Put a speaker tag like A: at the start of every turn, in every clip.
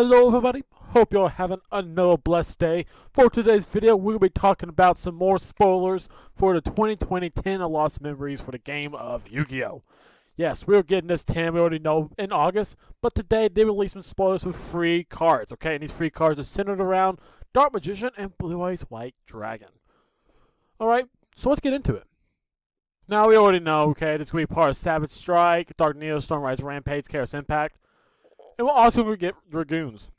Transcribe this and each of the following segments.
A: Hello everybody, hope you're having another blessed day. For today's video, we'll be talking about some more spoilers for the 2020 10 Lost Memories for the game of Yu-Gi-Oh! Yes, we were getting this 10, we already know, in August, but today they released some spoilers with free cards, okay? And these free cards are centered around Dark Magician and Blue Eyes White Dragon. Alright, so let's get into it. Now we already know, okay, this is going to be part of Savage Strike, Dark Neo, Stormrise Rampage, Chaos Impact. And we'll also get Dragoons.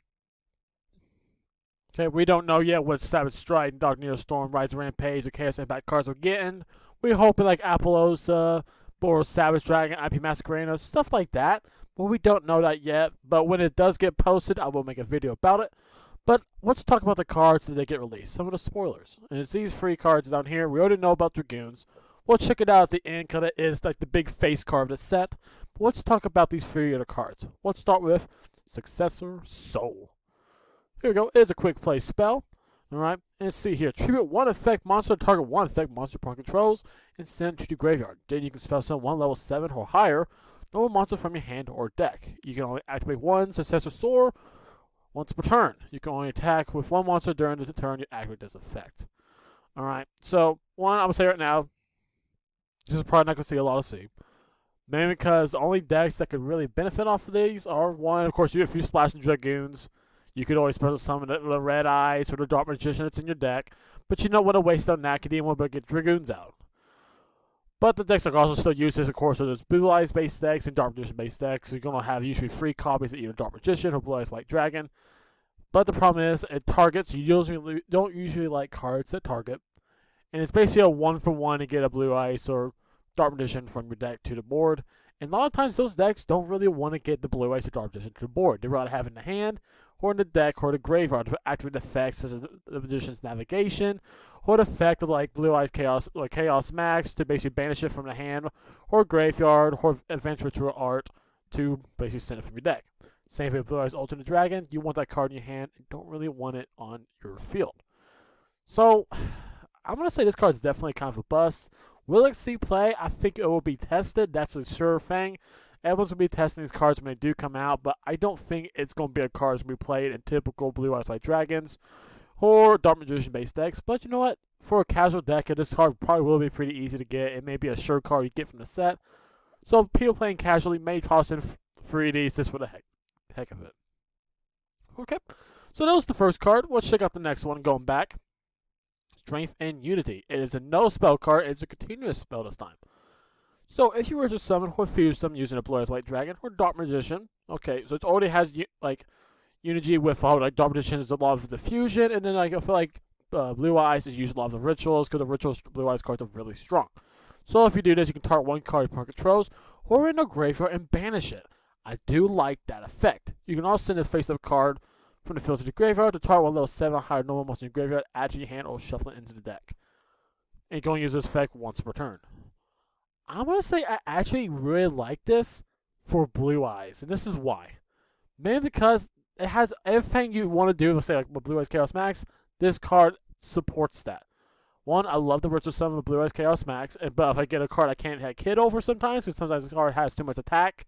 A: Okay, we don't know yet what Savage Strike, Dark Neo Storm, Rise Rampage, or Chaos Impact cards we're getting. We're hoping like Appaloosa, or Savage Dragon, IP Masquerade, stuff like that. But we don't know that yet. But when it does get posted, I will make a video about it. But let's talk about the cards that they get released. Some of the spoilers. And it's these free cards down here. We already know about Dragoons. We'll check it out at the end because it is like the big face card of the set. But let's talk about these free other cards. Let's start with Successor Soul. Here we go. It's a quick play spell. Alright, and let's see here. Tribute one effect monster, target one effect monster pawn controls, and send it to the graveyard. Then you can spell summon one level 7 or higher normal monster from your hand or deck. You can only activate one Successor Soul once per turn. You can only attack with one monster during the turn you activate this effect. Alright, so one, I'm going to say right now, this is probably not going to see a lot of C. Mainly because the only decks that could really benefit off of these are, one, of course, if you splash in Dragoons, you could always special summon the Red Eyes or the Dark Magician that's in your deck. But you don't want to waste on that because you want to get Dragoons out. But the decks are also still used as, of course, so there's Blue Eyes based decks and Dark Magician based decks. So you're going to have usually free copies of either Dark Magician or Blue Eyes White Dragon. But the problem is, it targets, you don't usually like cards that target. And it's basically a 1-for-1 to get a Blue Eyes or Dark Magician from your deck to the board. And a lot of times those decks don't really want to get the Blue Eyes or Dark Magician to the board. They'd rather have it in the hand, or in the deck, or the graveyard to activate effects such as the Magician's Navigation, or the effect of like Blue Eyes Chaos or Chaos Max to basically banish it from the hand, or graveyard, or Adventure to Art to basically send it from your deck. Same with Blue Eyes Ultimate Dragon. You want that card in your hand and don't really want it on your field. So I'm going to say this card is definitely kind of a bust. Will it see play? I think it will be tested. That's a sure thing. Everyone's going to be testing these cards when they do come out, but I don't think it's going to be a card that's going to be played in typical Blue Eyes White Dragons or Dark Magician based decks. But you know what? For a casual deck, this card probably will be pretty easy to get. It may be a sure card you get from the set. So people playing casually may toss in 3 of these just for the heck of it. Okay, so that was the first card. Let's check out the next one going back. Strength and Unity. It is a no spell card. It's a continuous spell this time. So if you were to summon or fuse them using a Blue Eyes White Dragon or Dark Magician, okay, so it already has like Unity with like Dark Magician is a lot of the fusion, and then like I feel like Blue Eyes is used a lot of the rituals because the rituals Blue Eyes cards are really strong. So if you do this, you can target one card your opponent controls or in a graveyard and banish it. I do like that effect. You can also send this face-up card from the field to the graveyard to target one level 7 or higher normal monster in your graveyard, add to your hand, or shuffle it into the deck. And you can only use this effect once per turn. I'm going to say I actually really like this for Blue Eyes, and this is why. Mainly because it has everything you want to do, let's say like with Blue Eyes Chaos Max, this card supports that. One, I love the Ritual Summon of Blue Eyes Chaos Max, but if I get a card I can't hit Kid over sometimes, because sometimes the card has too much attack,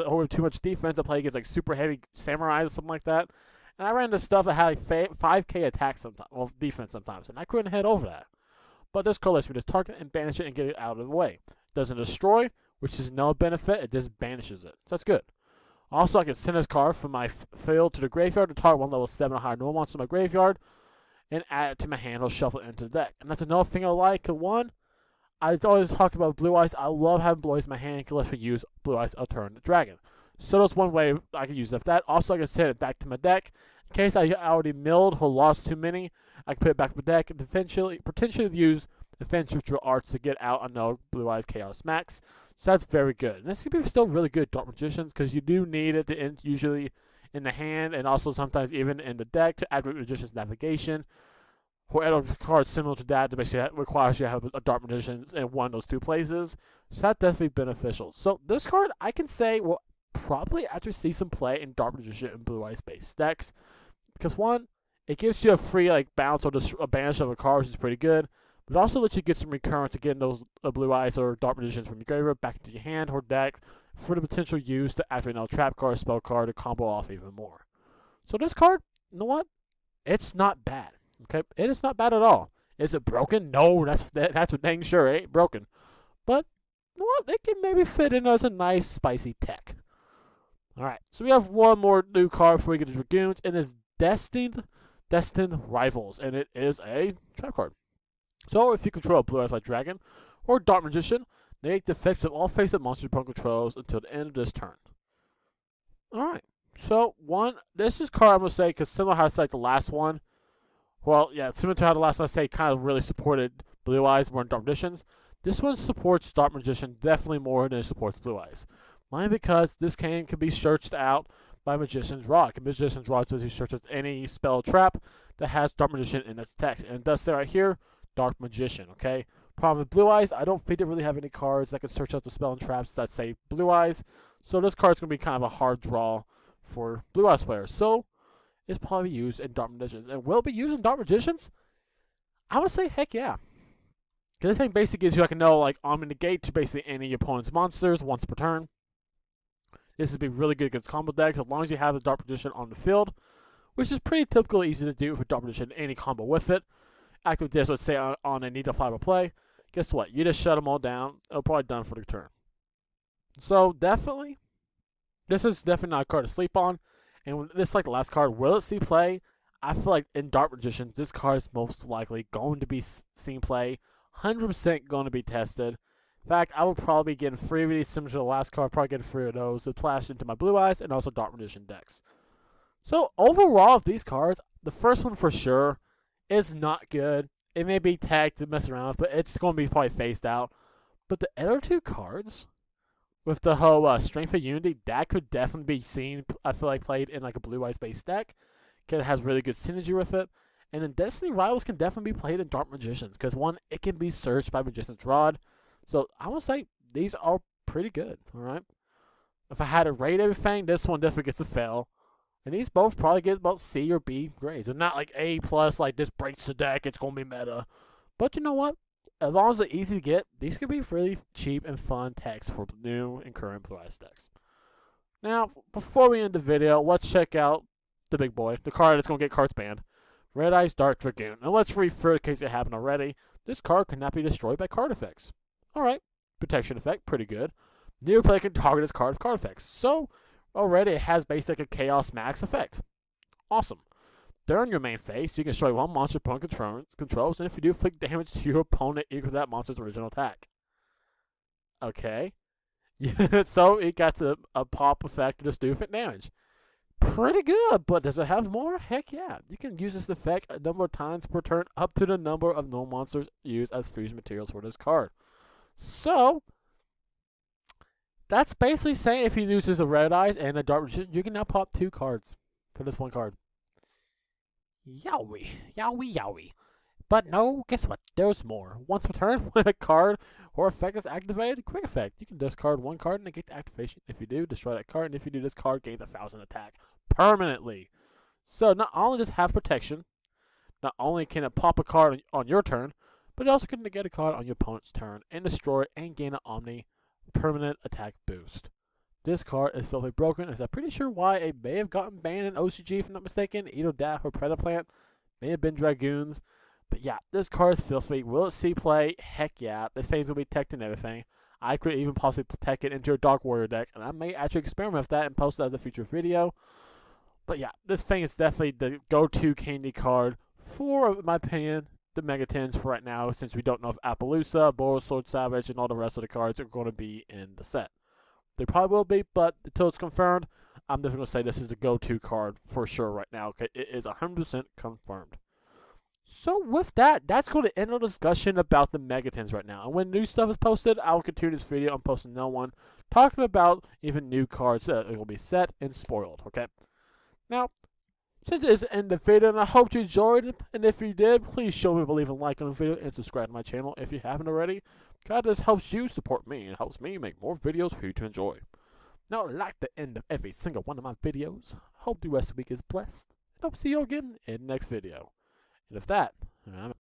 A: or too much defense, I play against like super heavy samurais or something like that. And I ran into stuff that had like 5k attack sometimes, well, defense sometimes, and I couldn't head over that. But this card lets me just target and banish it and get it out of the way. Doesn't destroy, which is no benefit, it just banishes it. So that's good. Also, I can send this card from my field to the graveyard to target one level 7 or higher normal monster in my graveyard, and add it to my hand or shuffle it into the deck. And that's another thing I like. One, I always talk about Blue Eyes. I love having Blue Eyes in my hand because it lets me use Blue Eyes Alternate Dragon. So that's one way I can use that. Also, I can send it back to my deck. In case I already milled or lost too many, I can put it back in my deck and potentially use Adventure to Arts to get out another Blue Eyes Chaos Max. So that's very good. And this could be still really good Dark Magicians because you do need it to end usually in the hand and also sometimes even in the deck to activate Magician's Navigation. Or other cards similar to that basically requires you to have a Dark Magician in one of those two places. So that's definitely beneficial. So this card I can say will probably actually see some play in Dark Magician and Blue Eyes based decks. Because one, it gives you a free like bounce or a banish of a card, which is pretty good. But it also lets you get some recurrence to getting those Blue Eyes or Dark Magicians from your graveyard back into your hand or deck for the potential use to activate another trap card, spell card, to combo off even more. So this card, you know what? It's not bad. Okay, it is not bad at all. Is it broken? No, that's for dang sure. It ain't broken. But you know what? It can maybe fit in as a nice spicy tech. All right, so we have one more new card before we get to Dragoons, and it's Destined Rivals, and it is a trap card. So if you control a Blue Eyes White Dragon or Dark Magician, negate the effects of all face-up monsters your opponent controls until the end of this turn. All right. So this is card I'm gonna say because similar to how I said the last one. Well, yeah, similar to how the last one I say kind of really supported Blue Eyes more than Dark Magicians. This one supports Dark Magician definitely more than it supports Blue Eyes. Mainly because this can be searched out by Magician's Rod. Magician's Rod says he searches any spell trap that has Dark Magician in its text, and it does say right here, Dark Magician. Okay. Problem with Blue Eyes, I don't think they really have any cards that can search out the spell and traps that say Blue Eyes. So this card's gonna be kind of a hard draw for Blue Eyes players. So it's probably used in Dark Magicians. And will it be used in Dark Magicians? I would say heck yeah. Because this thing basically gives you like a no like Omni Negate to basically any of your opponent's monsters once per turn. This would be really good against combo decks as long as you have the Dark Magician on the field, which is pretty typical easy to do for Dark Magician, any combo with it. Activate this, let's say on a Need a Fiber play. Guess what? You just shut them all down. It'll probably done for the turn. So definitely, this is definitely not a card to sleep on. And when this is like the last card, will it see play? I feel like in Dark Magicians, this card is most likely going to be seen play. 100% going to be tested. In fact, I will probably be getting 3 of these similar to the last card. Probably getting 3 of those to splash into my Blue Eyes and also Dark Magician decks. So overall, of these cards, the first one for sure is not good. It may be tagged to mess around with, but it's going to be probably phased out. But the other 2 cards, with the whole Strength of Unity, that could definitely be seen, I feel like, played in like a Blue Eyes based deck. Because it has really good synergy with it. And then Destiny Rivals can definitely be played in Dark Magicians. Because one, it can be searched by Magician's Rod. So I would say these are pretty good. Alright. If I had to rate everything, this one definitely gets a fail. And these both probably get about C or B grades. They're not like A+, like this breaks the deck, it's going to be meta. But you know what? As long as they're easy to get, these could be really cheap and fun techs for new and current Blue Eyes decks. Now, before we end the video, let's check out the big boy, the card that's going to get cards banned. Red Eyes Dark Dragoon. Now let's refer in case it happened already. This card cannot be destroyed by card effects. Alright, protection effect, pretty good. New player can target this card with card effects. So, already it has basically a Chaos Max effect. Awesome. During your main phase, you can destroy one monster opponent controls, and if you do, inflict damage to your opponent equal to that monster's original attack. Okay. So it got a pop effect to just do damage. Pretty good, but does it have more? Heck yeah. You can use this effect a number of times per turn up to the number of known monsters used as fusion materials for this card. So, that's basically saying if you use this a Red Eyes and a Dark Magician, you can now pop 2 cards for this one card. Yowie. Yowie, yowie. But no, guess what? There's more. Once per turn, when a card or effect is activated, quick effect. You can discard 1 card and negate the activation. If you do, destroy that card. And if you do, this card gains 1,000 attack permanently. So not only does it have protection, not only can it pop a card on your turn, but it also can negate a card on your opponent's turn and destroy it and gain an Omni permanent attack boost. This card is filthy broken, as I'm pretty sure why it may have gotten banned in OCG, if I'm not mistaken. Either that or Predaplant. May have been Dragoons. But yeah, this card is filthy. Will it see play? Heck yeah. This thing's going to be teched and everything. I could even possibly tech it into a Dark Warrior deck, and I may actually experiment with that and post it as a future video. But yeah, this thing is definitely the go-to candy card for, in my opinion, the Megatons for right now, since we don't know if Appaloosa, Boros Sword Savage, and all the rest of the cards are going to be in the set. They probably will be, but until it's confirmed, I'm definitely going to say this is the go-to card for sure right now. Okay, it is 100% confirmed. So with that, that's going to end our discussion about the Megatons right now. And when new stuff is posted, I will continue this video. I'm posting no one talking about even new cards that will be set and spoiled. Okay. Now, since it is the end of the video, and I hope you enjoyed it, and if you did, please show me a believe and like on the video and subscribe to my channel if you haven't already. God, this helps you support me and helps me make more videos for you to enjoy. Now, like the end of every single one of my videos, hope the rest of the week is blessed, and I'll see you again in the next video. And with that, I'm